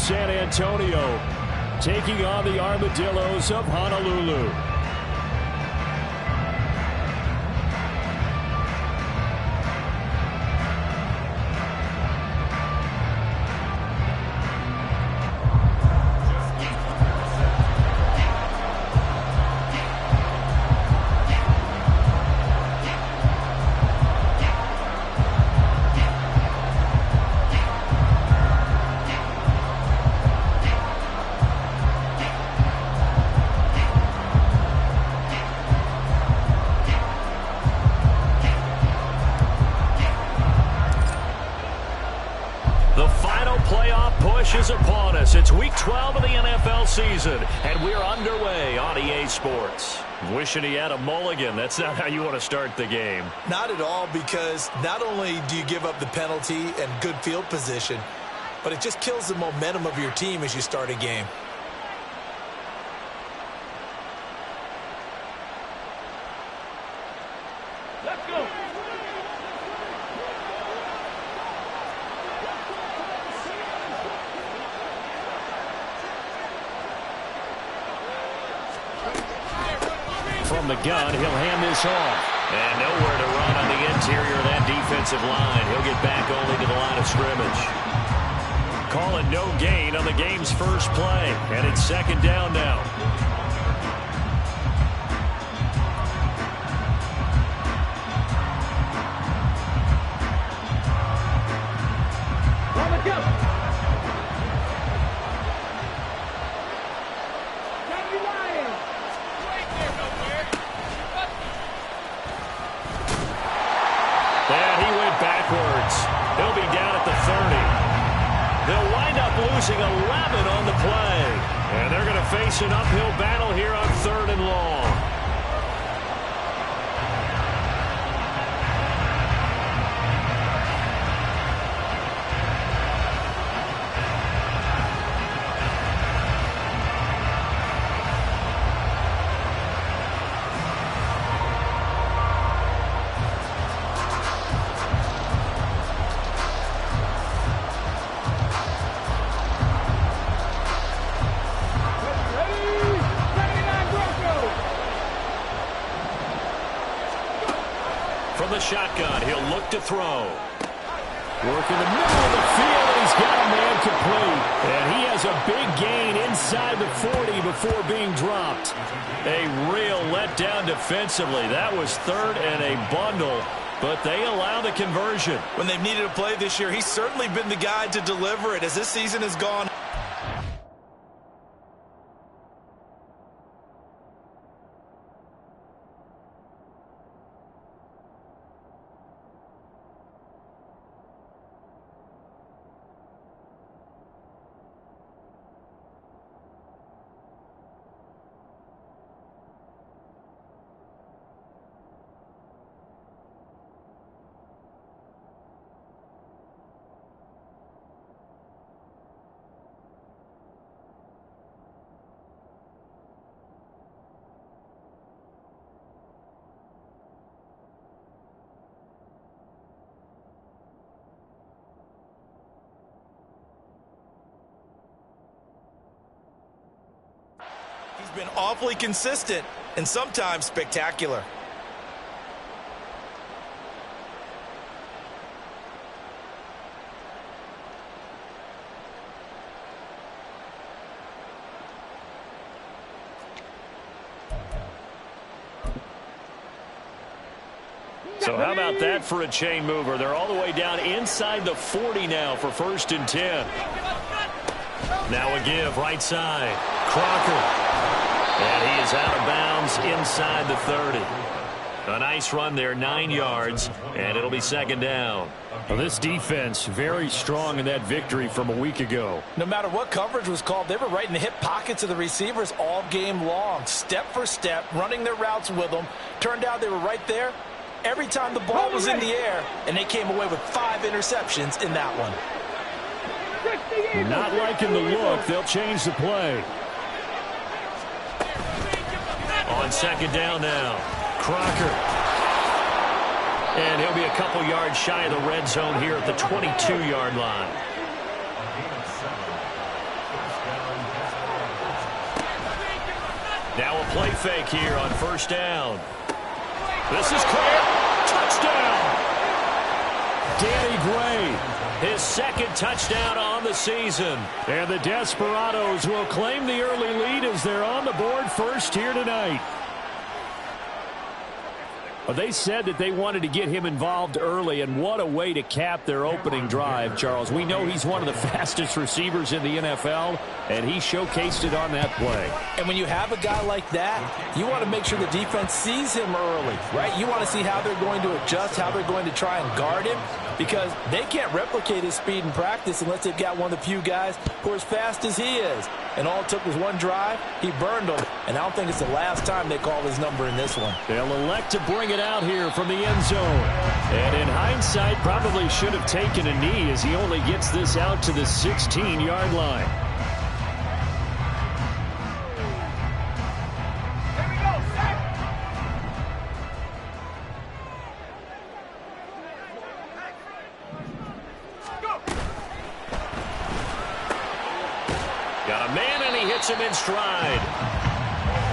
San Antonio, taking on the Armadillos of Honolulu. Is upon us. It's week 12 of the NFL season, and we're underway on EA Sports. Wishing he had a mulligan. That's not how you want to start the game. Not at all, because not only do you give up the penalty and good field position, but it just kills the momentum of your team as you start a game. Let's go. From the gun, he'll hand this off. And nowhere to run on the interior of that defensive line. He'll get back only to the line of scrimmage. Call it no gain on the game's first play. And it's second down now. He'll be down at the 30. They'll wind up losing 11 on the play. And they're going to face an uphill battle here on 3rd and long. From the shotgun, he'll look to throw. Work in the middle of the field, and he's got a man complete. And he has a big gain inside the 40 before being dropped. A real letdown defensively. That was 3rd and a bundle, but they allow the conversion. When they've needed a play this year, he's certainly been the guy to deliver it as this season has gone. He's been awfully consistent and sometimes spectacular. So how about that for a chain mover? They're all the way down inside the 40 now for 1st and 10. Now a give right side. Crocker. And he is out of bounds inside the 30. A nice run there, 9 yards, and it'll be 2nd down. Well, this defense very strong in that victory from a week ago. No matter what coverage was called, they were right in the hip pockets of the receivers all game long, step for step, running their routes with them. Turned out they were right there every time the ball was in the air, and they came away with 5 interceptions in that one. Not liking the look. They'll change the play. On 2nd down now, Crocker. And he'll be a couple yards shy of the red zone here at the 22-yard line. Now a play fake here on first down. This is clear. Touchdown. Danny Gray, His second touchdown on the season. and the Desperados will claim the early lead as they're on the board first here tonight. Well, they said that they wanted to get him involved early, and what a way to cap their opening drive, Charles. We know he's one of the fastest receivers in the NFL, and he showcased it on that play. And when you have a guy like that, you want to make sure the defense sees him early, right? You want to see how they're going to adjust, how they're going to try and guard him, because they can't replicate his speed in practice unless they've got one of the few guys who are as fast as he is. And all it took was one drive. He burned them, and I don't think it's the last time they call his number in this one. They'll elect to bring it out here from the end zone. And in hindsight, probably should have taken a knee as he only gets this out to the 16-yard line. Got a man, and he hits him in stride.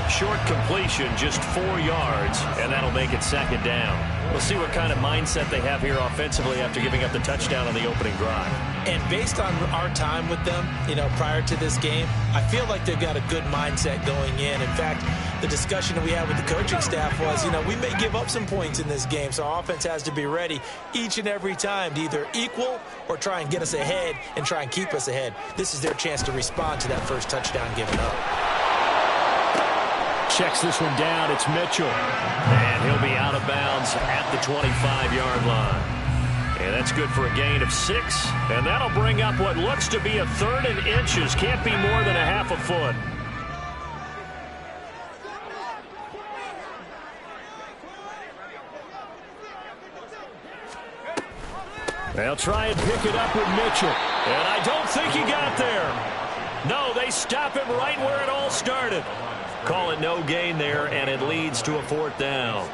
Short completion, just 4 yards, and that'll make it second down. We'll see what kind of mindset they have here offensively after giving up the touchdown on the opening drive. And based on our time with them, prior to this game, I feel like they've got a good mindset going in. In fact, the discussion that we had with the coaching staff was, we may give up some points in this game, so our offense has to be ready each and every time to either equal or try and get us ahead and try and keep us ahead. This is their chance to respond to that first touchdown given up. Checks this one down. It's Mitchell. And he'll be out of bounds at the 25-yard line. And that's good for a gain of 6. And that'll bring up what looks to be a 3rd and inches. Can't be more than a half a foot. They'll try and pick it up with Mitchell. And I don't think he got there. No, they stop him right where it all started. Call it no gain there, and it leads to a 4th down.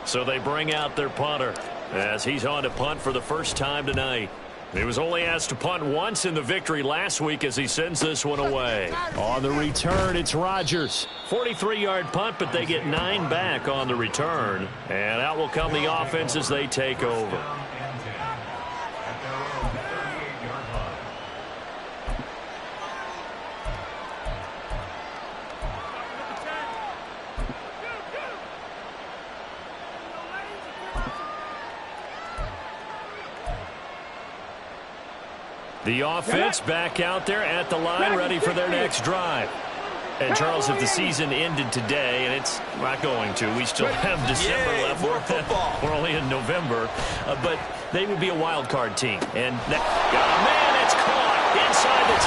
So they bring out their punter as he's on to punt for the first time tonight. He was only asked to punt once in the victory last week as he sends this one away. On the return, it's Rodgers. 43-yard punt, but they get 9 back on the return. And out will come the offense as they take over. The offense back out there at the line, ready for their next drive. And, Charles, if the season ended today, and it's not going to, we still have December left. More football. We're only in November. But they would be a wild card team. And that, man, it's caught inside the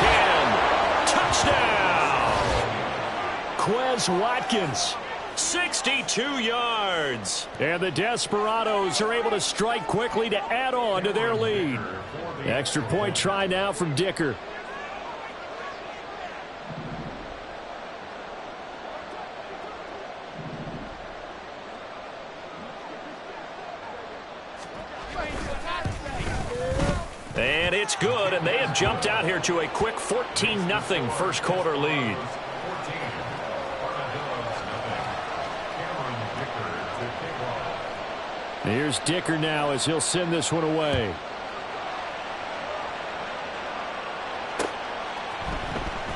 10. Touchdown! Quez Watkins. 62 yards. And the Desperados are able to strike quickly to add on to their lead. Extra point try now from Dicker. And it's good, and they have jumped out here to a quick 14-0 first quarter lead. Here's Dicker now as he'll send this one away.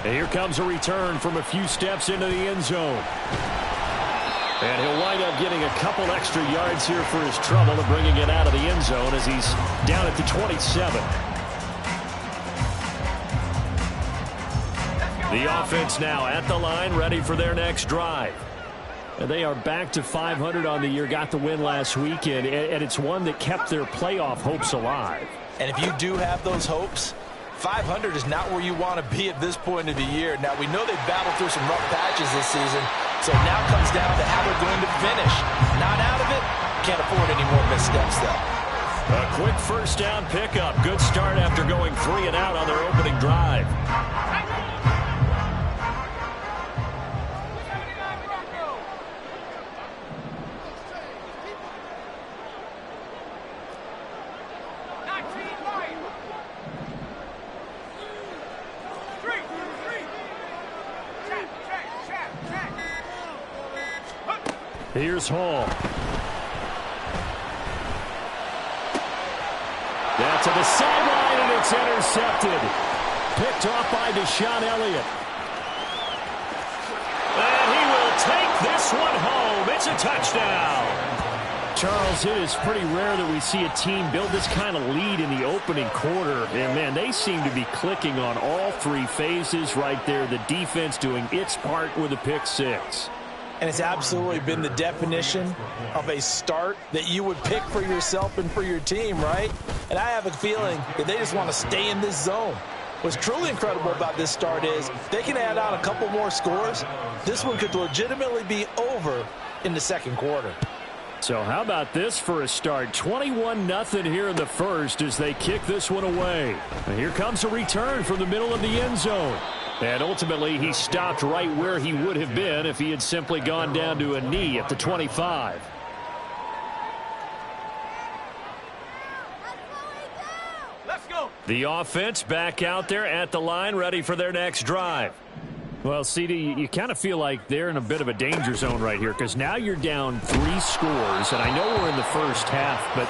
And here comes a return from a few steps into the end zone. And he'll wind up getting a couple extra yards here for his trouble and bringing it out of the end zone as he's down at the 27. The offense now at the line, ready for their next drive. And they are back to 500 on the year, got the win last weekend, and it's one that kept their playoff hopes alive. And if you do have those hopes, 500 is not where you want to be at this point of the year. Now, we know they've battled through some rough patches this season, so now comes down to how they're going to finish. Not out of it, can't afford any more missteps, though. A quick first down pickup. Good start after going 3 and out on their opening drive. Here's Hall. That's to the sideline, and it's intercepted. Picked off by Deshaun Elliott. And he will take this one home. It's a touchdown. Charles, it is pretty rare that we see a team build this kind of lead in the opening quarter. And, man, they seem to be clicking on all three phases right there. The defense doing its part with a pick six. And it's absolutely been the definition of a start that you would pick for yourself and for your team, right? And I have a feeling that they just want to stay in this zone. What's truly incredible about this start is they can add on a couple more scores. This one could legitimately be over in the second quarter. So how about this for a start? 21-0 here in the first as they kick this one away. And here comes a return from the middle of the end zone. And ultimately, he stopped right where he would have been if he had simply gone down to a knee at the 25. Let's go. The offense back out there at the line, ready for their next drive. Well, CD, you kind of feel like they're in a bit of a danger zone right here because now you're down 3 scores, and I know we're in the first half, but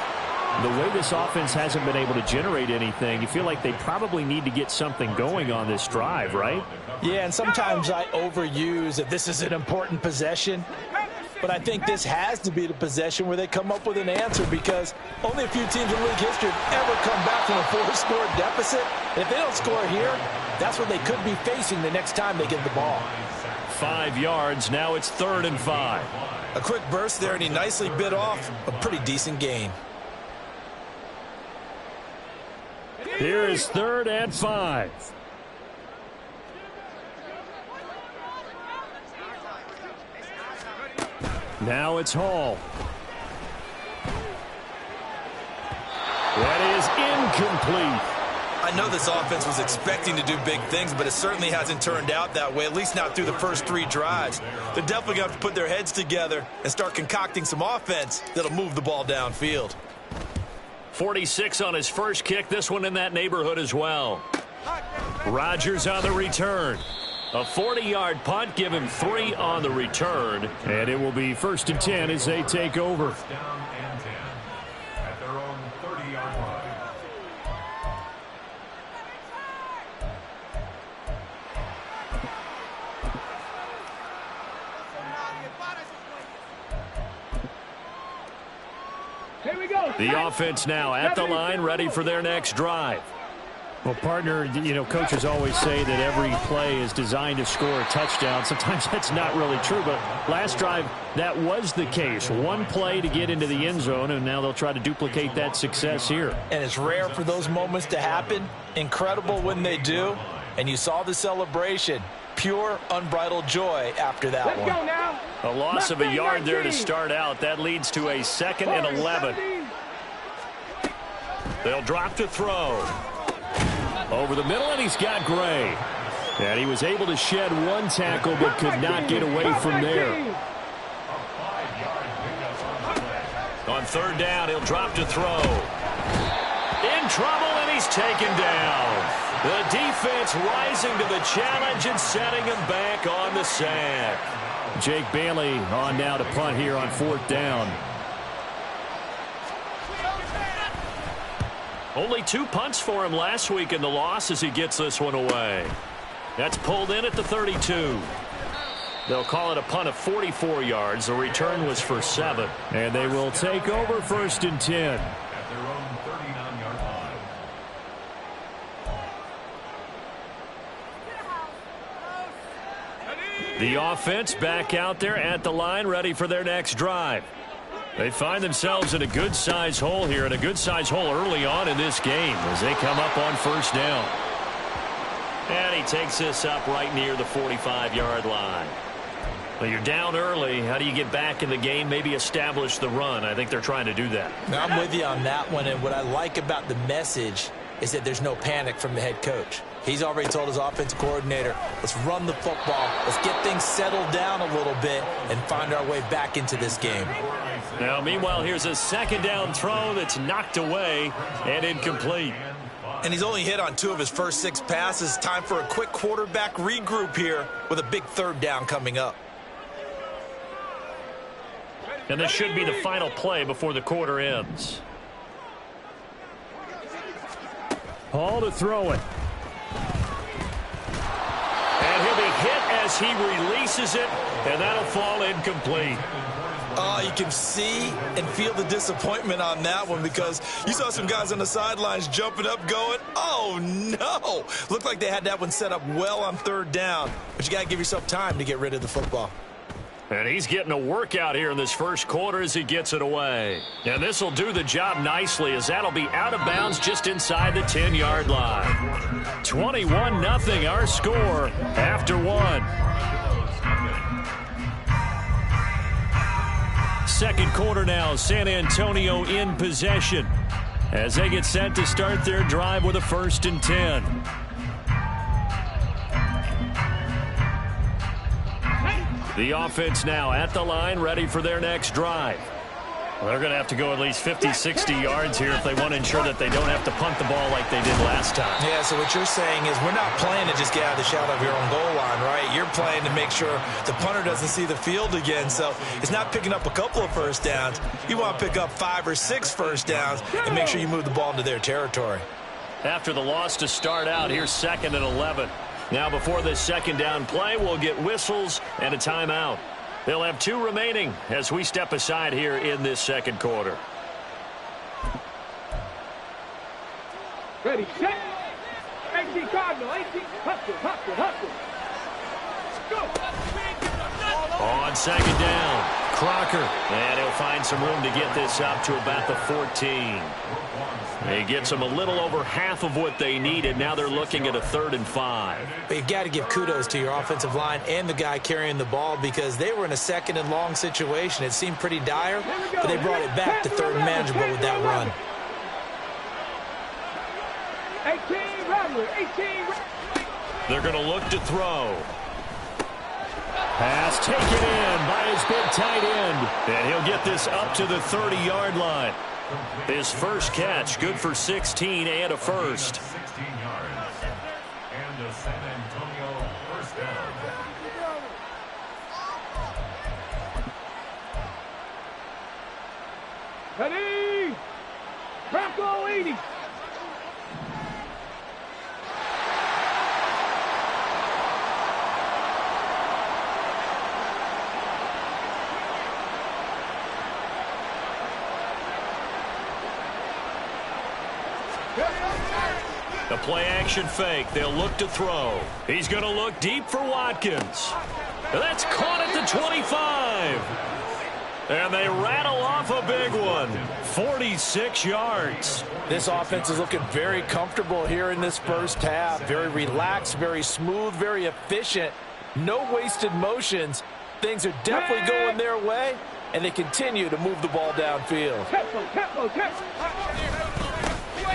the way this offense hasn't been able to generate anything, you feel like they probably need to get something going on this drive, right? Yeah, and sometimes I overuse that this is an important possession, but I think this has to be the possession where they come up with an answer because only a few teams in league history have ever come back from a 4-score deficit. And if they don't score here, that's what they could be facing the next time they get the ball. 5 yards, now it's 3rd and 5. A quick burst there, and he nicely bit off a pretty decent gain. Here is 3rd and 5. Now it's Hall. That is incomplete. I know this offense was expecting to do big things, but it certainly hasn't turned out that way, at least not through the first 3 drives. They're definitely going to have to put their heads together and start concocting some offense that'll move the ball downfield. 46 on his first kick, this one in that neighborhood as well. Rodgers on the return. A 40-yard punt, give him 3 on the return. And it will be 1st and 10 as they take over. The offense now at the line, ready for their next drive. Well, partner, you know, coaches always say that every play is designed to score a touchdown. Sometimes that's not really true, but last drive, that was the case. One play to get into the end zone, and now they'll try to duplicate that success here. And it's rare for those moments to happen. Incredible when they do. And you saw the celebration. Pure, unbridled joy after that one. Let's go now. A loss of a yard there to start out. That leads to a 2nd and 11. They'll drop to throw. Over the middle, and he's got Gray. And he was able to shed 1 tackle, but could not get away from there. On 3rd down, he'll drop to throw. In trouble, and he's taken down. The defense rising to the challenge and setting him back on the sack. Jake Bailey on now to punt here on 4th down. Only 2 punts for him last week in the loss as he gets this one away. That's pulled in at the 32. They'll call it a punt of 44 yards. The return was for 7. And they will take over 1st and 10. The offense back out there at the line, ready for their next drive. They find themselves in a good-sized hole here, and a good-sized hole early on in this game as they come up on 1st down. And he takes this up right near the 45-yard line. Well, you're down early. How do you get back in the game, maybe establish the run? I think they're trying to do that. Now, I'm with you on that one, and what I like about the message is that there's no panic from the head coach. He's already told his offensive coordinator, let's run the football, let's get things settled down a little bit and find our way back into this game. Now, meanwhile, here's a 2nd down throw that's knocked away and incomplete. And he's only hit on 2 of his first 6 passes. Time for a quick quarterback regroup here with a big 3rd down coming up. And this should be the final play before the quarter ends. Ball to throw it. And he'll be hit as he releases it, and that'll fall incomplete. You can see and feel the disappointment on that one because you saw some guys on the sidelines jumping up going, oh, no. Looked like they had that one set up well on third down, but you got to give yourself time to get rid of the football. And he's getting a workout here in this first quarter as he gets it away. And this will do the job nicely as that'll be out of bounds just inside the 10-yard line. 21-0 our score after one. Second quarter now, San Antonio in possession as they get set to start their drive with a 1st and 10. The offense now at the line, ready for their next drive. Well, they're going to have to go at least 50, 60 yards here if they want to ensure that they don't have to punt the ball like they did last time. Yeah, so what you're saying is we're not playing to just get out of the shadow of your own goal line, right? You're playing to make sure the punter doesn't see the field again. So it's not picking up a couple of first downs. You want to pick up 5 or 6 first downs and make sure you move the ball into their territory. After the loss to start out, here's 2nd and 11. Now before this second down play, we'll get whistles and a timeout. They'll have 2 remaining as we step aside here in this second quarter. Ready, set. 18 Cardinal, 18. Hustle. Go. On second down, Crocker. And he'll find some room to get this up to about the 14. He gets them a little over half of what they needed. Now they're looking at a 3rd and 5. But you've got to give kudos to your offensive line and the guy carrying the ball because they were in a 2nd and long situation. It seemed pretty dire, but they brought it back to 3rd and manageable with that run. 18 Rattler, 18. They're going to look to throw. Pass taken in by his big tight end. And he'll get this up to the 30-yard line. His first catch, good for 16 and a first. 16 yards. And a San Antonio first down. Ready. Bronco 80. The play-action fake. They'll look to throw. He's going to look deep for Watkins. That's caught at the 25. And they rattle off a big one. 46 yards. This offense is looking very comfortable here in this first half. Very relaxed, very smooth, very efficient. No wasted motions. Things are definitely going their way, and they continue to move the ball downfield. Tempo.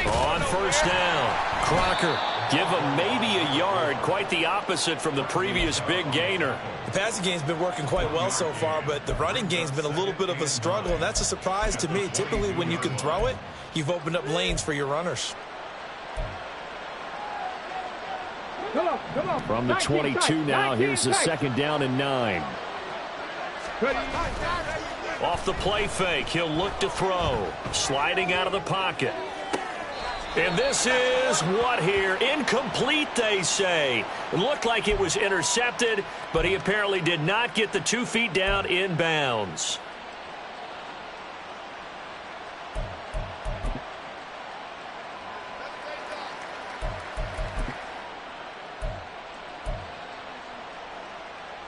On first down, Crocker. Give him maybe a yard. Quite the opposite from the previous big gainer. The passing game's been working quite well so far, but the running game's been a little bit of a struggle, and that's a surprise to me. Typically, when you can throw it, you've opened up lanes for your runners. Come on. From the 22 now, here's the 2nd down and 9. Off the play fake, he'll look to throw. Sliding out of the pocket. And this is what here? Incomplete, they say. It looked like it was intercepted, but he apparently did not get the 2 feet down in bounds.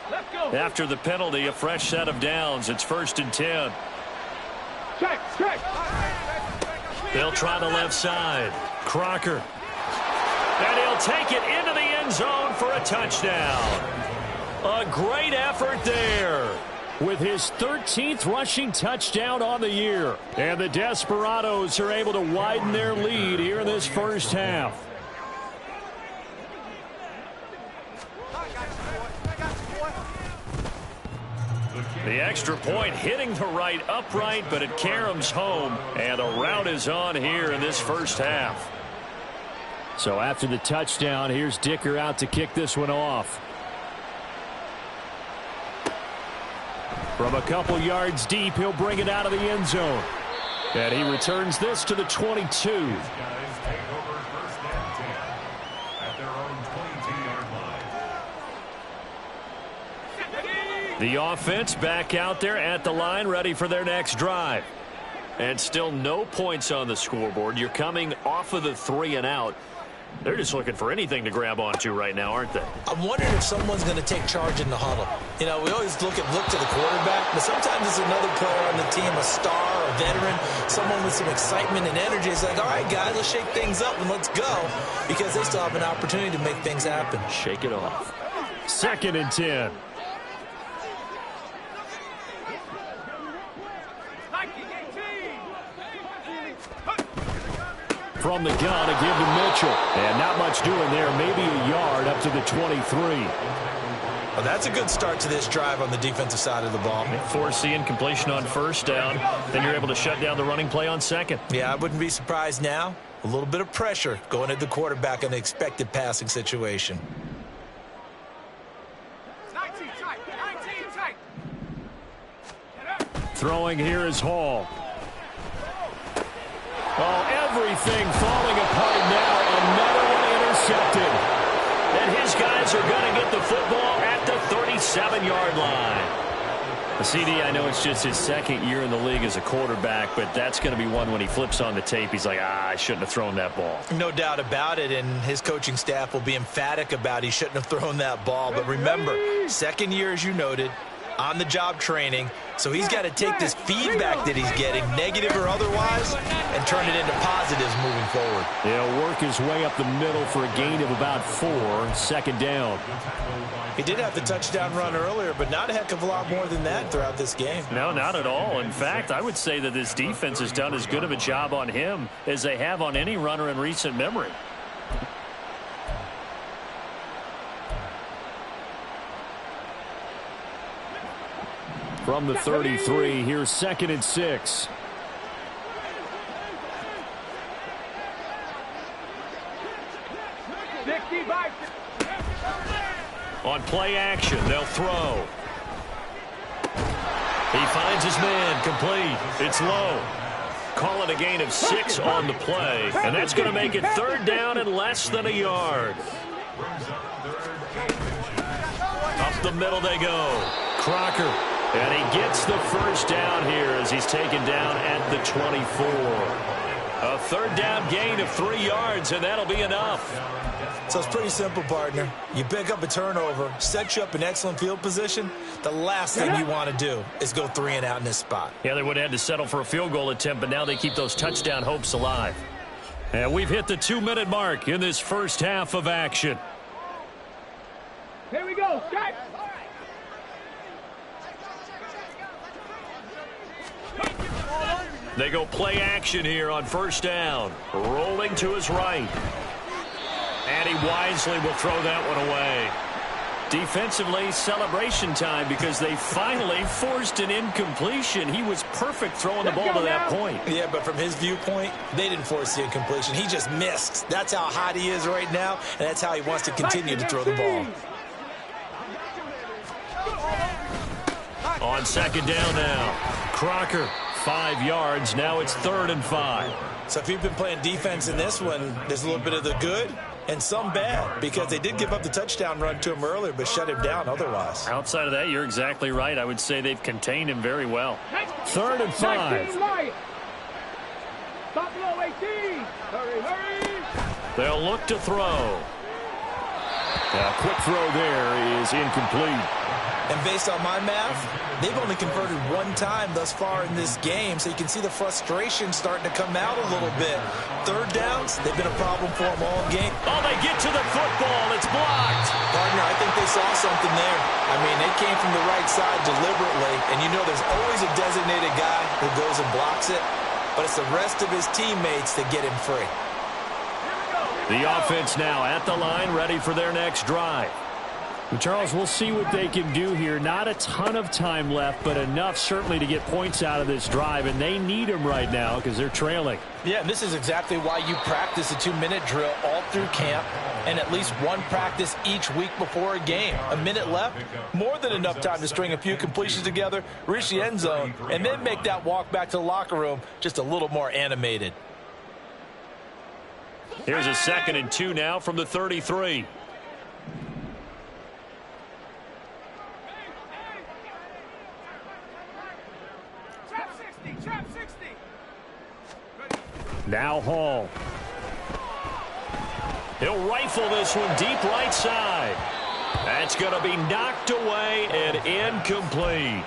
Let's go. After the penalty, a fresh set of downs. It's 1st and 10. Check. They'll try the left side. Crocker. And he'll take it into the end zone for a touchdown. A great effort there. With his 13th rushing touchdown on the year. And the Desperados are able to widen their lead here in this first half. The extra point hitting the right upright, but it caroms home. And a rout is on here in this first half. So after the touchdown, here's Dicker out to kick this one off. From a couple yards deep, he'll bring it out of the end zone. And he returns this to the 22. Guys take over first and 10 at their own 22-yard line. The offense back out there at the line, ready for their next drive. And still no points on the scoreboard. You're coming off of the 3 and out. They're just looking for anything to grab onto right now, aren't they? I'm wondering if someone's going to take charge in the huddle. You know, we always look to the quarterback, but sometimes it's another player on the team, a star, a veteran, someone with some excitement and energy. It's like, all right, guys, let's shake things up and let's go, because they still have an opportunity to make things happen. Shake it off. 2nd and 10. From the gun, a give to Mitchell. And not much doing there. Maybe a yard up to the 23. Well, that's a good start to this drive on the defensive side of the ball. Force the incompletion on first down. Then you're able to shut down the running play on second. Yeah, I wouldn't be surprised now. A little bit of pressure going at the quarterback in an expected passing situation. 19 tight. Throwing here is Hall. Oh, everything falling apart now. Another one intercepted. And his guys are going to get the football at the 37-yard line. The CD, I know it's just his 2nd year in the league as a quarterback, but that's going to be one when he flips on the tape. He's like, I shouldn't have thrown that ball. No doubt about it, and his coaching staff will be emphatic about he shouldn't have thrown that ball. But remember, 2nd year, as you noted, on-the-job training, so he's got to take this feedback that he's getting, negative or otherwise, and turn it into positives moving forward. He'll work his way up the middle for a gain of about 4. 2nd down. He did have the touchdown run earlier, but not a heck of a lot more than that throughout this game. No, not at all. In fact, I would say that this defense has done as good of a job on him as they have on any runner in recent memory. From the 33, here's 2nd and 6. On play action, they'll throw. He finds his man, complete. It's low. Call it a gain of 6 on the play, and that's going to make it 3rd down and less than a yard. Up the middle they go. Crocker. And he gets the first down here as he's taken down at the 24. A 3rd down gain of 3 yards, and that'll be enough. So it's pretty simple, partner. You pick up a turnover, set you up in excellent field position. The last thing you want to do is go 3 and out in this spot. Yeah, they would have had to settle for a field goal attempt, but now they keep those touchdown hopes alive. And we've hit the 2-minute mark in this first half of action. Here we go. Start. They go play action here on first down. Rolling to his right. And he wisely will throw that one away. Defensively, celebration time because they finally forced an incompletion. He was perfect throwing the ball to that point. Yeah, but from his viewpoint, they didn't force the incompletion. He just missed. That's how hot he is right now, and that's how he wants to continue to throw the ball. On 2nd down now. Crocker, 5 yards. Now it's 3rd and 5. So if you've been playing defense in this one, there's a little bit of the good and some bad because they did give up the touchdown run to him earlier but shut him down otherwise. Outside of that, you're exactly right. I would say they've contained him very well. 3rd and 5. Stop below 18. Hurry. They'll look to throw. A quick throw there is incomplete. And based on my math, they've only converted 1 time thus far in this game, so you can see the frustration starting to come out a little bit. 3rd downs, they've been a problem for them all game. Oh, they get to the football. It's blocked. Partner, I think they saw something there. I mean, they came from the right side deliberately, and you know there's always a designated guy who goes and blocks it, but it's the rest of his teammates that get him free. The offense now at the line, ready for their next drive. Charles, we'll see what they can do here. Not a ton of time left, but enough certainly to get points out of this drive, and they need them right now because they're trailing. Yeah, and this is exactly why you practice a 2-minute drill all through camp and at least one practice each week before a game. A minute left, more than enough time to string a few completions together, reach the end zone, and then make that walk back to the locker room just a little more animated. Here's a 2nd and 2 now from the 33. Now Hall. He'll rifle this one deep right side. That's going to be knocked away and incomplete.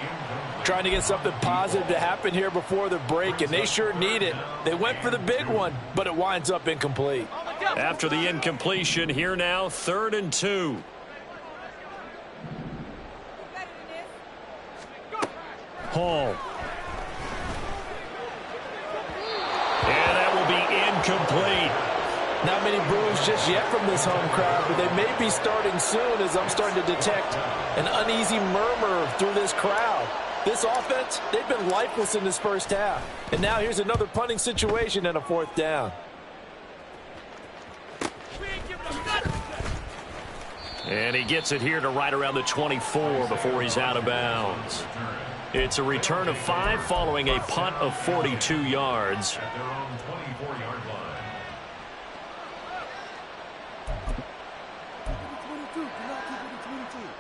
Trying to get something positive to happen here before the break, and they sure need it. They went for the big one, but it winds up incomplete. After the incompletion, here now, 3rd and 2. Hall. And that will be incomplete. Not many boos just yet from this home crowd, but they may be starting soon as I'm starting to detect an uneasy murmur through this crowd. This offense, they've been lifeless in this first half. And now here's another punting situation and a 4th down. And he gets it here to right around the 24 before he's out of bounds. It's a return of 5 following a punt of 42 yards. At their own 24-yard line.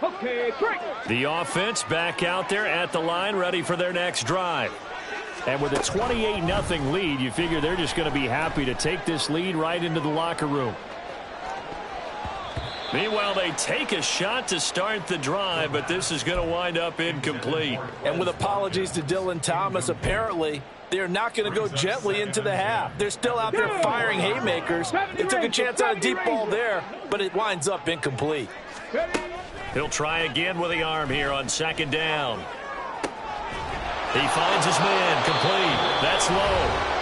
Okay, break. The offense back out there at the line, ready for their next drive. And with a 28-0 lead, you figure they're just going to be happy to take this lead right into the locker room. Meanwhile, they take a shot to start the drive, but this is going to wind up incomplete. And with apologies to Dylan Thomas, apparently they're not going to go gently into the half. They're still out there firing haymakers. They took a chance on a deep ball there, but it winds up incomplete. He'll try again with the arm here on 2nd down. He finds his man, complete. That's low.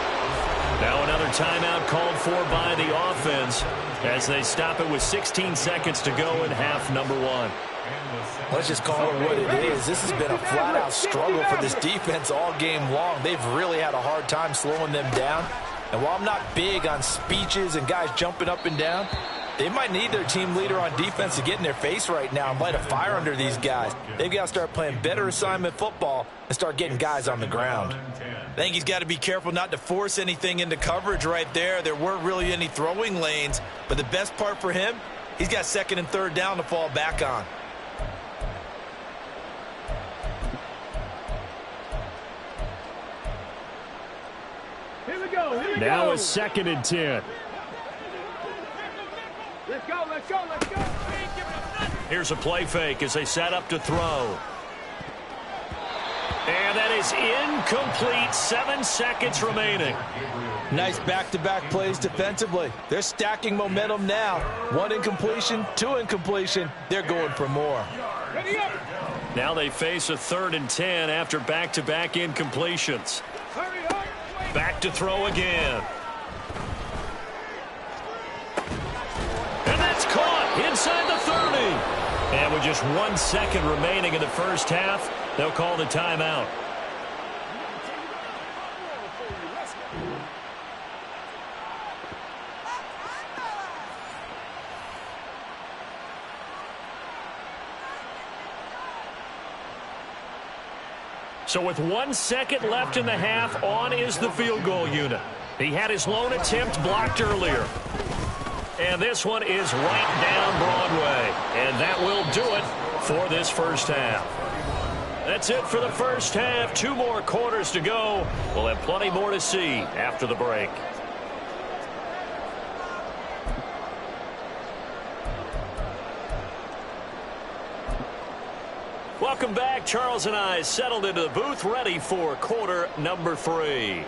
Now another timeout called for by the offense as they stop it with 16 seconds to go in half number 1. Let's just call it what it is. This has been a flat-out struggle for this defense all game long. They've really had a hard time slowing them down. And while I'm not big on speeches and guys jumping up and down, they might need their team leader on defense to get in their face right now and light a fire under these guys. They've got to start playing better assignment football and start getting guys on the ground. I think he's got to be careful not to force anything into coverage right there. There weren't really any throwing lanes, but the best part for him, he's got 2nd and 3rd down to fall back on. Here we go. Here we Now go. a 2nd and 10. Let's go. Let's go. Let's go. Here's a play fake as they set up to throw. And that is incomplete. 7 seconds remaining. Nice back-to-back plays defensively. They're stacking momentum now. 1 incompletion, 2 incompletion. They're going for more. Ready up. Now they face a 3rd and 10 after back-to-back incompletions. Hurry up. Back to throw again. And that's caught inside the 30. And with just 1 second remaining in the first half, they'll call the timeout. So with 1 second left in the half, on is the field goal unit. He had his lone attempt blocked earlier. And this one is right down Broadway. And that will do it for this first half. That's it for the first half. 2 more quarters to go. We'll have plenty more to see after the break. Welcome back. Charles and I settled into the booth, ready for quarter number 3.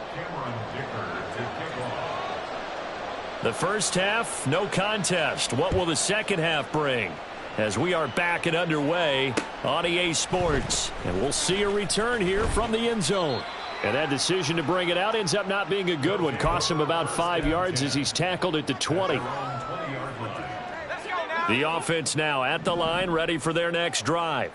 The first half, no contest. What will the second half bring? As we are back and underway on EA Sports. And we'll see a return here from the end zone. And that decision to bring it out ends up not being a good one. Cost him about 5 yards as he's tackled at the 20. Let's go now. The offense now at the line, ready for their next drive.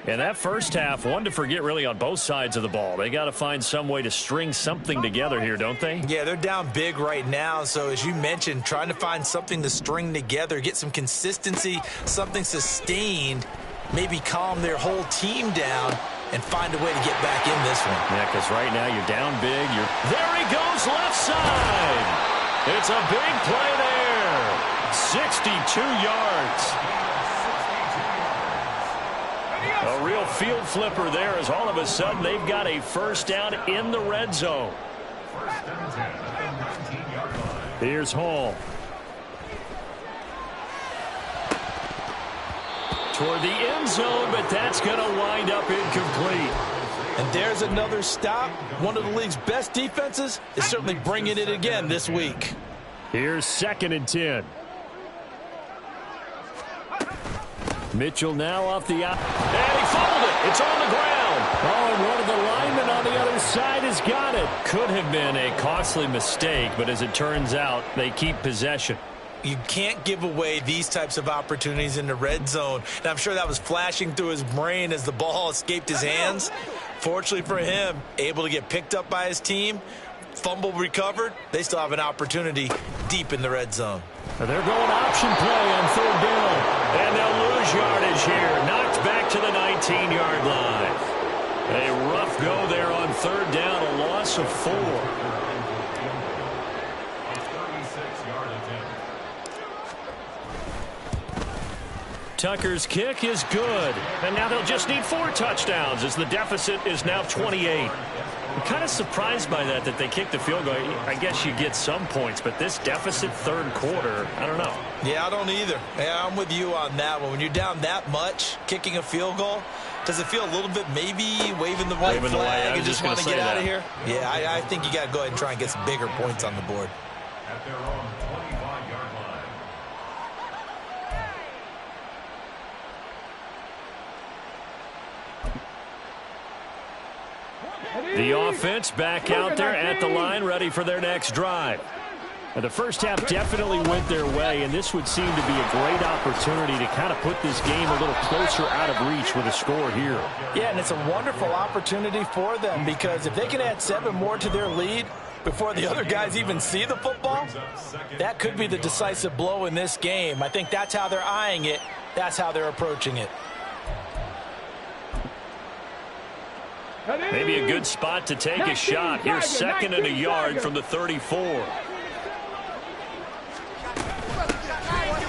And that first half, one to forget really on both sides of the ball. They got to find some way to string something together here, don't they? Yeah, they're down big right now. So as you mentioned, trying to find something to string together, get some consistency, something sustained, maybe calm their whole team down and find a way to get back in this one. Yeah, because right now you're down big. There he goes, left side. It's a big play there. 62 yards. A real field flipper there as all of a sudden they've got a first down in the red zone. Here's Hall. Toward the end zone, but that's going to wind up incomplete. And there's another stop. One of the league's best defenses is certainly bringing it again this week. Here's 2nd and 10. Mitchell now off the out. And he fumbled it. It's on the ground. Oh, and one of the linemen on the other side has got it. Could have been a costly mistake, but as it turns out, they keep possession. You can't give away these types of opportunities in the red zone. And I'm sure that was flashing through his brain as the ball escaped his hands. Fortunately for him, able to get picked up by his team, fumble recovered. They still have an opportunity deep in the red zone. They're going option play on 3rd down. And they'll lose yardage here. Knocked back to the 19-yard line. A rough go there on 3rd down, a loss of 4. Tucker's kick is good. And now they'll just need 4 touchdowns as the deficit is now 28. I'm kind of surprised by that they kicked the field goal. I guess you get some points, but this deficit 3rd quarter, I don't know. Yeah, I don't either. Yeah, I'm with you on that one. When you're down that much, kicking a field goal, does it feel a little bit maybe waving the white flag and just want to get out of here? Yeah, I think you got to go ahead and try and get some bigger points on the board. At their own 25-yard line. The offense back out there at the line, ready for their next drive. And the first half definitely went their way, and this would seem to be a great opportunity to kind of put this game a little closer out of reach with a score here. Yeah, and it's a wonderful opportunity for them because if they can add 7 more to their lead before the other guys even see the football, that could be the decisive blow in this game. I think that's how they're eyeing it. That's how they're approaching it. Maybe a good spot to take a shot. Here's 2nd and a yard from the 34.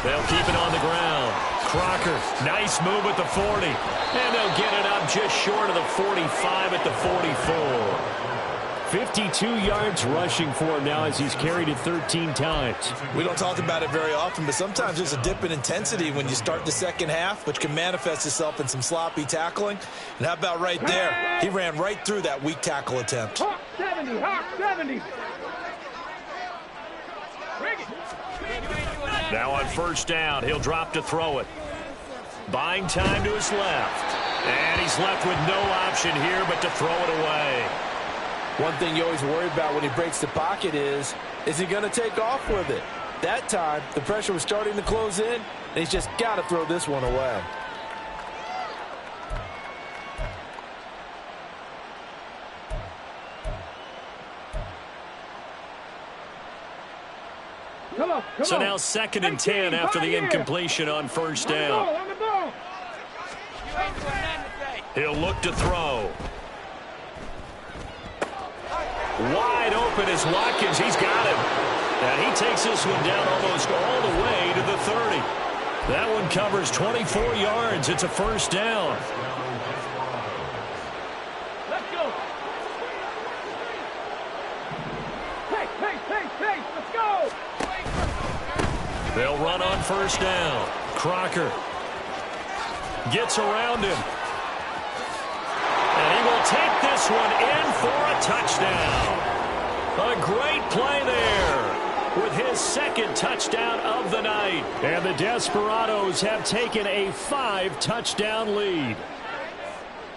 They'll keep it on the ground. Crocker, nice move at the 40. And they'll get it up just short of the 45 at the 44. 52 yards rushing for him now as he's carried it 13 times. We don't talk about it very often, but sometimes there's a dip in intensity when you start the second half, which can manifest itself in some sloppy tackling. And how about right there? He ran right through that weak tackle attempt. Hawk 70, Hawk 70. Now on first down, he'll drop to throw it. Buying time to his left. And he's left with no option here but to throw it away. One thing you always worry about when he breaks the pocket is he going to take off with it? That time, the pressure was starting to close in, and he's just got to throw this one away. So now 2nd and 10 after the incompletion on first down. He'll look to throw. Wide open is Watkins. He's got him. And he takes this one down almost all the way to the 30. That one covers 24 yards. It's a first down. Let's go. Pace, let's go. They'll run on first down. Crocker gets around him. And he will take this one in for a touchdown. A great play there with his 2nd touchdown of the night. And the Desperados have taken a 5-touchdown lead.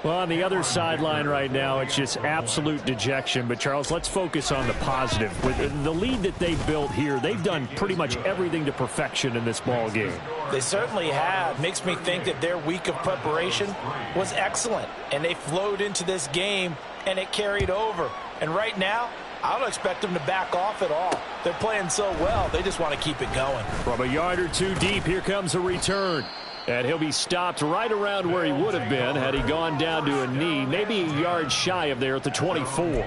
Well, on the other sideline right now, it's just absolute dejection. But, Charles, let's focus on the positive. With the lead that they built here, they've done pretty much everything to perfection in this ball game. They certainly have. Makes me think that their week of preparation was excellent. And they flowed into this game, and it carried over. And right now, I don't expect them to back off at all. They're playing so well, they just want to keep it going. From a yard or two deep, here comes a return. And he'll be stopped right around where he would have been had he gone down to a knee, maybe a yard shy of there at the 24.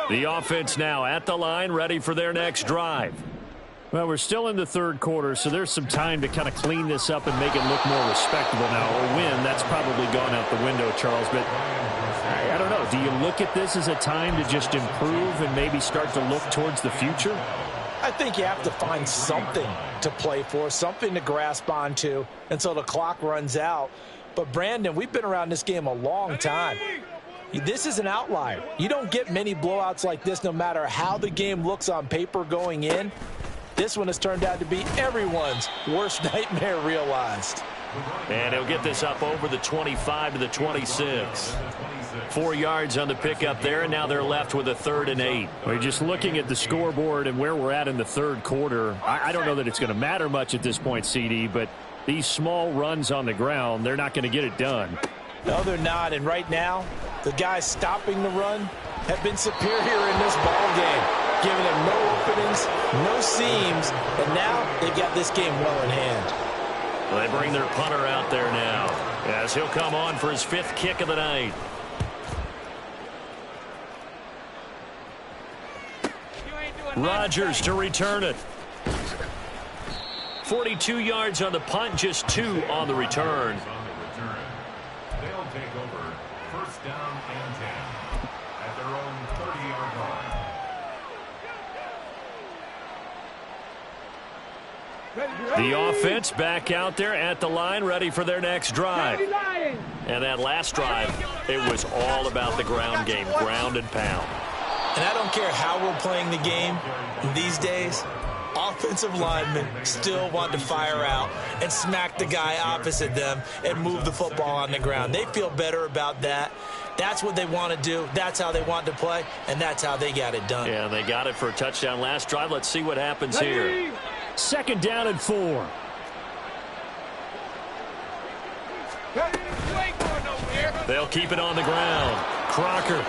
The offense now at the line, ready for their next drive. Well, we're still in the third quarter, so there's some time to kind of clean this up and make it look more respectable now. A win, that's probably gone out the window, Charles. But I don't know. Do you look at this as a time to just improve and maybe start to look towards the future? I think you have to find something to play for, something to grasp onto until the clock runs out. But, Brandon, we've been around this game a long time. This is an outlier. You don't get many blowouts like this no matter how the game looks on paper going in. This one has turned out to be everyone's worst nightmare realized. And he'll get this up over the 25 to the 26. 4 yards on the pickup there, and now they're left with a 3rd and 8. We're just looking at the scoreboard and where we're at in the third quarter. I don't know that it's going to matter much at this point, CD, but these small runs on the ground, they're not going to get it done. No, they're not. And right now, the guys stopping the run have been superior in this ball game, giving them no openings, no seams, and now they've got this game well in hand. Well, they bring their punter out there now as he'll come on for his 5th kick of the night. Rodgers to return it. 42 yards on the punt, just 2 on the return. They'll take over 1st down and 10 at their own 30-yard line. The offense back out there at the line, ready for their next drive. And that last drive, it was all about the ground game, ground and pound. And I don't care how we're playing the game these days, offensive linemen still want to fire out and smack the guy opposite them and move the football on the ground. They feel better about that. That's what they want to do. That's how they want to play, and that's how they got it done. Yeah, they got it for a touchdown last drive. Let's see what happens here. 2nd down and 4. They'll keep it on the ground. Crocker.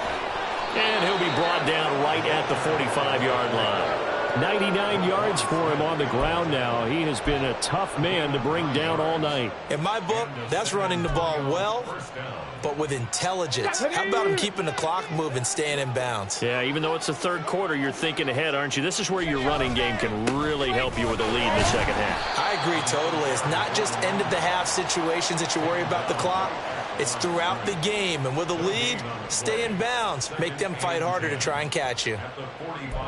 And he'll be brought down right at the 45-yard line. 99 yards for him on the ground now. He has been a tough man to bring down all night. In my book, that's running the ball well, but with intelligence. How about him keeping the clock moving, staying in bounds? Yeah, even though it's the third quarter, you're thinking ahead, aren't you? This is where your running game can really help you with a lead in the second half. I agree totally. It's not just end-of-the-half situations that you worry about the clock. It's throughout the game. And with a lead, stay in bounds. Make them fight harder to try and catch you.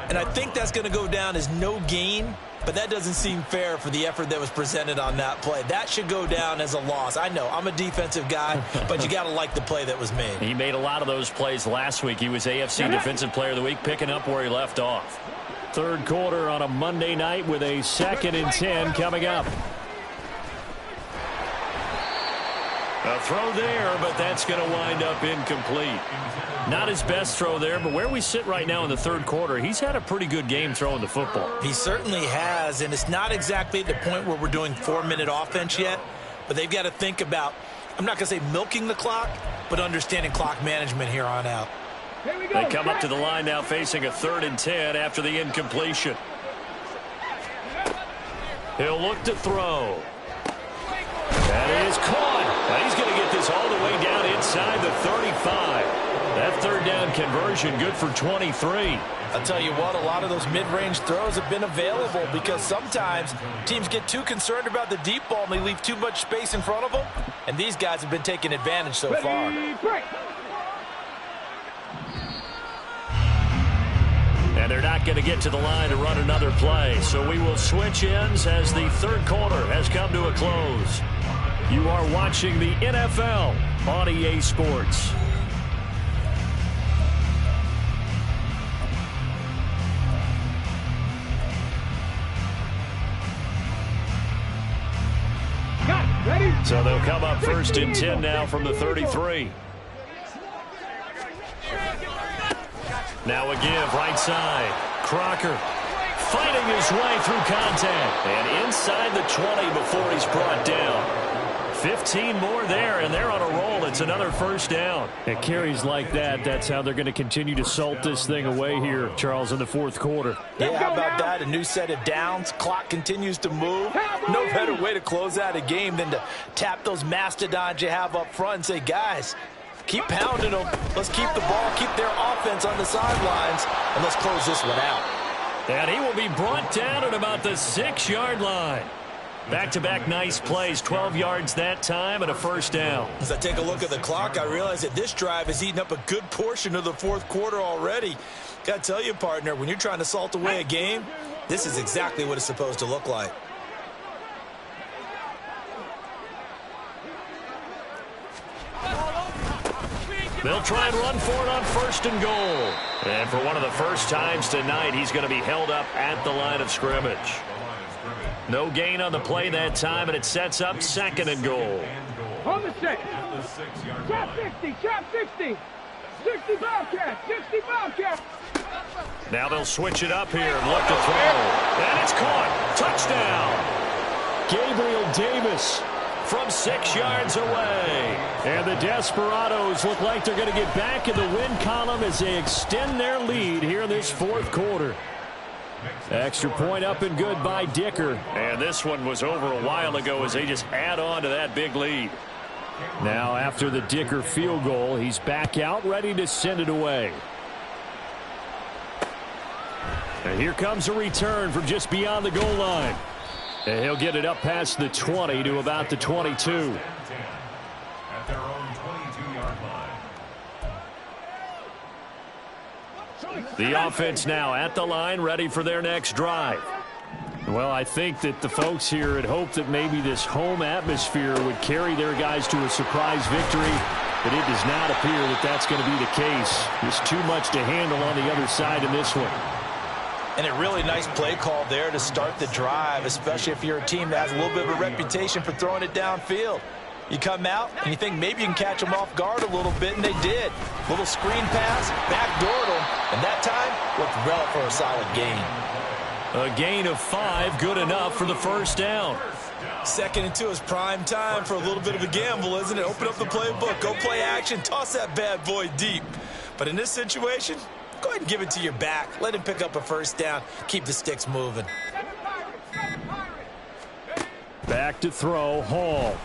And I think that's going to go down as no gain, but that doesn't seem fair for the effort that was presented on that play. That should go down as a loss. I know, I'm a defensive guy, but you got to like the play that was made. He made a lot of those plays last week. He was AFC Defensive Player of the Week, picking up where he left off. Third quarter on a Monday night with a 2nd and 10 coming up. A throw there, but that's going to wind up incomplete. Not his best throw there, but where we sit right now in the third quarter, he's had a pretty good game throwing the football. He certainly has, and it's not exactly at the point where we're doing 4-minute offense yet, but they've got to think about, I'm not going to say milking the clock, but understanding clock management here on out. They come up to the line now facing a 3rd and 10 after the incompletion. He'll look to throw. That is caught. Now he's going to get this all the way down inside the 35. That 3rd down conversion good for 23. I'll tell you what, a lot of those mid-range throws have been available because sometimes teams get too concerned about the deep ball and they leave too much space in front of them, and these guys have been taking advantage so far. And they're not going to get to the line to run another play, so we will switch ends as the third quarter has come to a close. You are watching the NFL on EA Sports. So they'll come up 1st and 10 now from the 33. Now a give, right side. Crocker fighting his way through contact. And inside the 20 before he's brought down. 15 more there, and they're on a roll. It's another 1st down. At carries like that, that's how they're going to continue to salt this thing away here, Charles, in the 4th quarter. Yeah, how about that? A new set of downs. Clock continues to move. No better way to close out a game than to tap those mastodons you have up front and say, guys, keep pounding them. Let's keep the ball, keep their offense on the sidelines, and let's close this one out. And he will be brought down at about the 6-yard line. Back-to-back nice plays, 12 yards that time and a 1st down. As I take a look at the clock, I realize that this drive has eaten up a good portion of the 4th quarter already. Got to tell you, partner, when you're trying to salt away a game, this is exactly what it's supposed to look like. They'll try and run for it on 1st and goal. And for one of the first times tonight, he's going to be held up at the line of scrimmage. No gain on the play that time, and it sets up 2nd and goal. On the 6. Trap 60, trap 60. 60 Bobcat, 60 Bobcat. Now they'll switch it up here and look to throw. And it's caught. Touchdown. Gabriel Davis from 6 yards away. And the Desperados look like they're going to get back in the win column as they extend their lead here in this 4th quarter. Extra point up and good by Dicker. And this one was over a while ago as they just add on to that big lead. Now after the Dicker field goal, he's back out ready to send it away. And here comes a return from just beyond the goal line. And he'll get it up past the 20 to about the 22. At their own 22-yard line. The offense now at the line, ready for their next drive. Well, I think that the folks here had hoped that maybe this home atmosphere would carry their guys to a surprise victory, but it does not appear that that's going to be the case. There's too much to handle on the other side in this one. And a really nice play call there to start the drive, especially if you're a team that has a little bit of a reputation for throwing it downfield. You come out and you think maybe you can catch them off guard a little bit, and they did. Little screen pass, backdoored them, and that time looked well for a solid gain. A gain of 5, good enough for the 1st down. 2nd and 2 is prime time for a little bit of a gamble, isn't it? Open up the playbook, go play action, toss that bad boy deep. But in this situation, go ahead and give it to your back. Let him pick up a 1st down. Keep the sticks moving. Back to throw, Hall.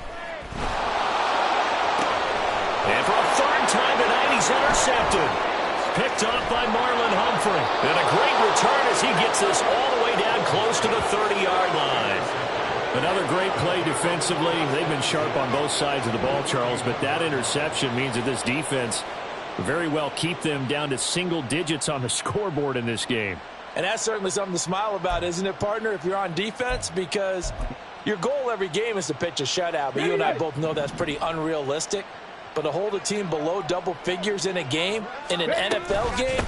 And for a 3rd time tonight, he's intercepted. Picked off by Marlon Humphrey. And a great return as he gets this all the way down close to the 30-yard line. Another great play defensively. They've been sharp on both sides of the ball, Charles, but that interception means that this defense very well keep them down to single digits on the scoreboard in this game. And that's certainly something to smile about, isn't it, partner, if you're on defense? Because your goal every game is to pitch a shutout, but you and I both know that's pretty unrealistic. But to hold a team below double figures in a game, in an NFL game,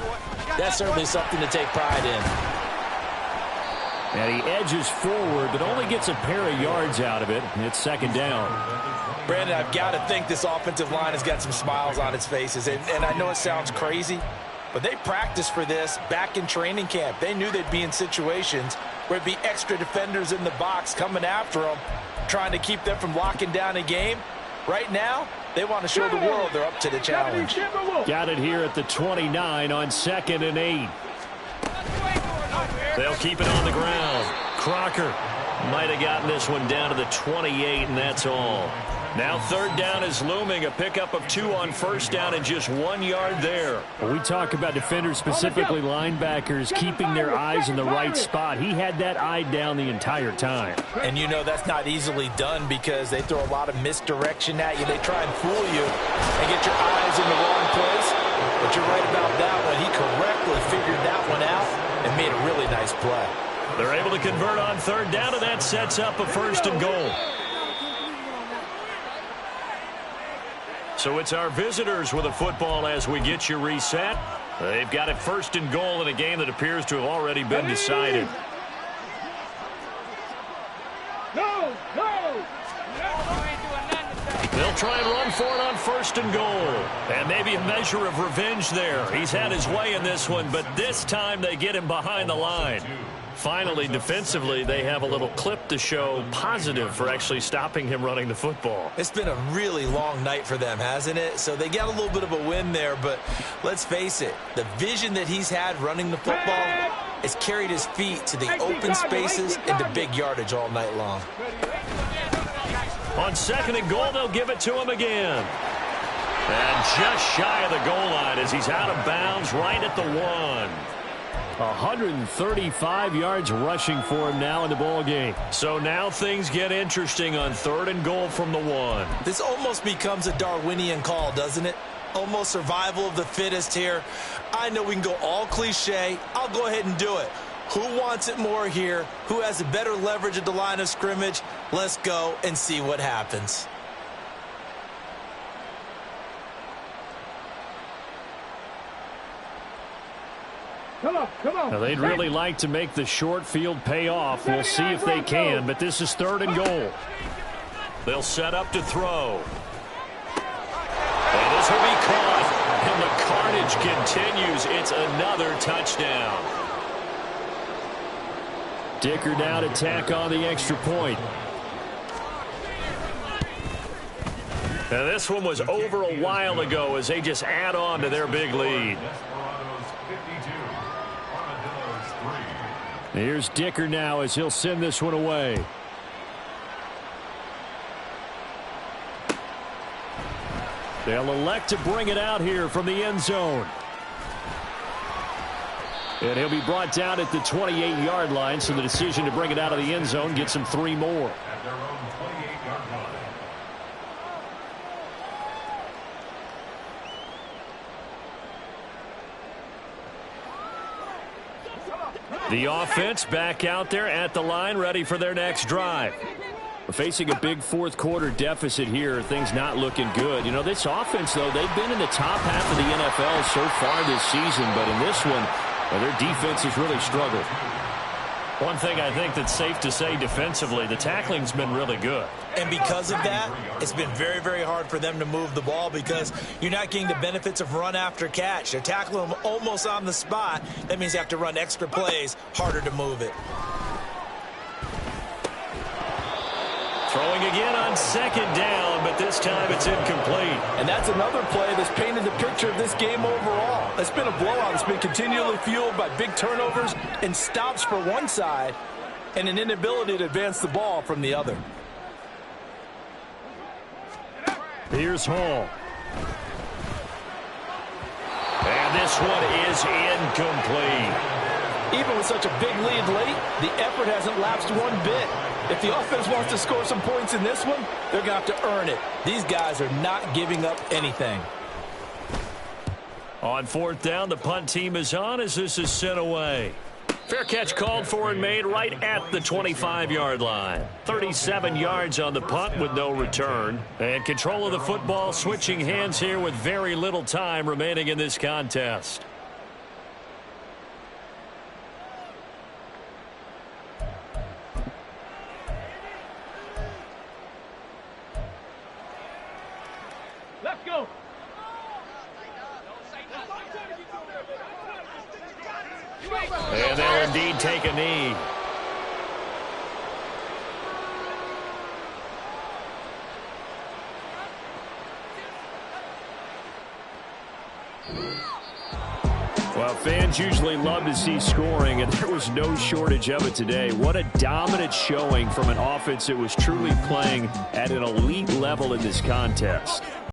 that's certainly something to take pride in. And he edges forward, but only gets a pair of yards out of it. It's 2nd down. Brandon, I've got to think this offensive line has got some smiles on its faces. And I know it sounds crazy, but they practiced for this back in training camp. They knew they'd be in situations where it'd be extra defenders in the box coming after them, trying to keep them from locking down a game. Right now, they want to show the world they're up to the challenge. Got it here at the 29 on 2nd and 8. They'll keep it on the ground. Crocker might have gotten this one down to the 28, and that's all. Now 3rd down is looming. A pickup of 2 on 1st down and just 1 yard there. When we talk about defenders, specifically linebackers, keeping their eyes in the right spot. He had that eye down the entire time. And you know that's not easily done because they throw a lot of misdirection at you. They try and fool you and get your eyes in the wrong place. But you're right about that one. He correctly figured that one out and made a really nice play. They're able to convert on 3rd down, and that sets up a 1st and goal. So it's our visitors with a football as we get you reset. They've got it 1st and goal in a game that appears to have already been decided. No, no. try and run for it on 1st and goal. And maybe a measure of revenge there. He's had his way in this one, but this time they get him behind the line. Finally, defensively, they have a little clip to show positive for actually stopping him running the football. It's been a really long night for them, hasn't it? So they got a little bit of a win there, but let's face it, the vision that he's had running the football has carried his feet to the open spaces and to big yardage all night long. On 2nd and goal, they'll give it to him again. And just shy of the goal line as he's out of bounds right at the 1. 135 yards rushing for him now in the ball game. So now things get interesting on 3rd and goal from the 1. This almost becomes a Darwinian call, doesn't it? Almost survival of the fittest here. I know we can go all cliche. I'll go ahead and do it. Who wants it more here? Who has a better leverage at the line of scrimmage? Let's go and see what happens. Come on. Now, they'd really like to make the short field pay off. We'll see if they can, but this is 3rd and goal. They'll set up to throw. And this will be caught. And the carnage continues. It's another touchdown. Dicker now to tack on the extra point. Now this one was over a while ago as they just add on to their big lead. Here's Dicker now as he'll send this one away. They'll elect to bring it out here from the end zone. And he'll be brought down at the 28-yard line, so the decision to bring it out of the end zone gets him 3 more. At their own 28-yard line. The offense back out there at the line, ready for their next drive. We're facing a big fourth-quarter deficit here. Things not looking good. You know, this offense, though, they've been in the top half of the NFL so far this season, but in this one, their defense has really struggled. One thing I think that's safe to say defensively, the tackling's been really good. And because of that, it's been very, very hard for them to move the ball because you're not getting the benefits of run after catch. They're tackling them almost on the spot. That means you have to run extra plays, harder to move it. Throwing again on 2nd down, but this time it's incomplete. And that's another play that's painted the picture of this game overall. It's been a blowout. It's been continually fueled by big turnovers and stops for one side and an inability to advance the ball from the other. Here's Hall. And this one is incomplete. Even with such a big lead late, the effort hasn't lapsed one bit. If the offense wants to score some points in this one, they're going to have to earn it. These guys are not giving up anything. On 4th down, the punt team is on as this is sent away. Fair catch called for and made right at the 25-yard line. 37 yards on the punt with no return. And control of the football switching hands here with very little time remaining in this contest. Let's go. And they'll indeed take a knee. Well, fans usually love to see scoring, and there was no shortage of it today. What a dominant showing from an offense that was truly playing at an elite level in this contest.